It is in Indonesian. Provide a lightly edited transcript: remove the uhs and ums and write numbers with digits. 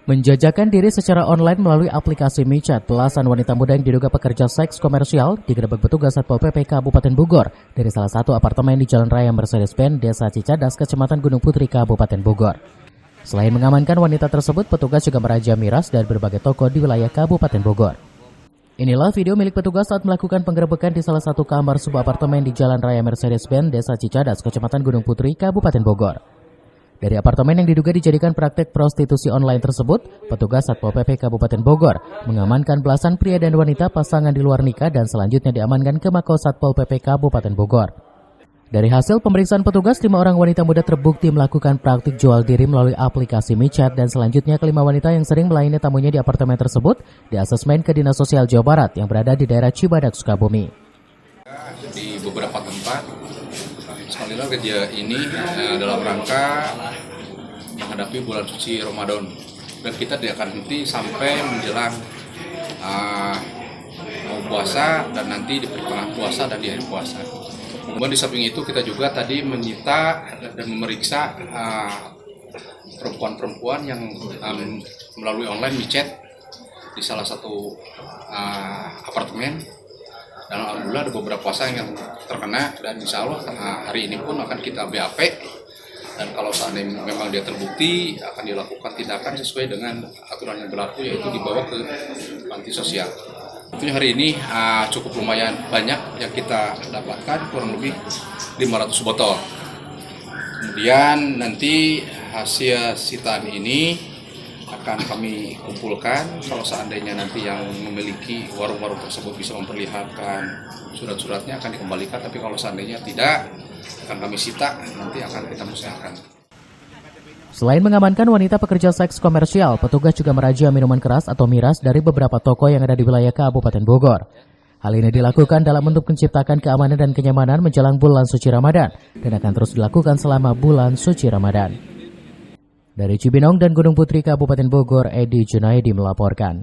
Menjajakan diri secara online melalui aplikasi MiChat, belasan wanita muda yang diduga pekerja seks komersial digerebek petugas Satpol PP Kabupaten Bogor dari salah satu apartemen di Jalan Raya Mercedes-Benz, Desa Cicadas, Kecamatan Gunung Putri, Kabupaten Bogor. Selain mengamankan wanita tersebut, petugas juga merazia miras dari berbagai toko di wilayah Kabupaten Bogor. Inilah video milik petugas saat melakukan penggerebekan di salah satu kamar sebuah apartemen di Jalan Raya Mercedes-Benz, Desa Cicadas, Kecamatan Gunung Putri, Kabupaten Bogor. Dari apartemen yang diduga dijadikan praktek prostitusi online tersebut, petugas Satpol PP Kabupaten Bogor mengamankan belasan pria dan wanita pasangan di luar nikah dan selanjutnya diamankan ke Mako Satpol PP Kabupaten Bogor. Dari hasil pemeriksaan petugas, 5 orang wanita muda terbukti melakukan praktik jual diri melalui aplikasi MiChat dan selanjutnya kelima wanita yang sering melayani tamunya di apartemen tersebut diasesmen ke Dinas Sosial Jawa Barat yang berada di daerah Cibadak, Sukabumi. Di beberapa tempat, sekali lagi dia ini dalam rangka menghadapi bulan suci Ramadan dan kita tidak akan henti sampai menjelang mau puasa dan nanti di pertengahan puasa dan di akhir puasa. Kemudian di samping itu kita juga tadi menyita dan memeriksa perempuan-perempuan yang melalui online MiChat di salah satu apartemen. Dan alhamdulillah ada beberapa pasangan yang terkena dan insya Allah hari ini pun akan kita BAP dan kalau seandainya memang dia terbukti akan dilakukan tindakan sesuai dengan aturan yang berlaku yaitu dibawa ke panti sosial. Tentunya hari ini cukup lumayan banyak yang kita dapatkan, kurang lebih 500 botol. Kemudian nanti hasil sitaan ini akan kami kumpulkan kalau seandainya nanti yang memiliki warung-warung tersebut bisa memperlihatkan surat-suratnya akan dikembalikan, tapi kalau seandainya tidak akan kami sita, nanti akan kita musnahkan. Selain mengamankan wanita pekerja seks komersial, petugas juga merazia minuman keras atau miras dari beberapa toko yang ada di wilayah Kabupaten Bogor. Hal ini dilakukan dalam bentuk menciptakan keamanan dan kenyamanan menjelang bulan suci Ramadan dan akan terus dilakukan selama bulan suci Ramadan. Dari Cibinong dan Gunung Putri, Kabupaten Bogor, Edi Junaidi melaporkan.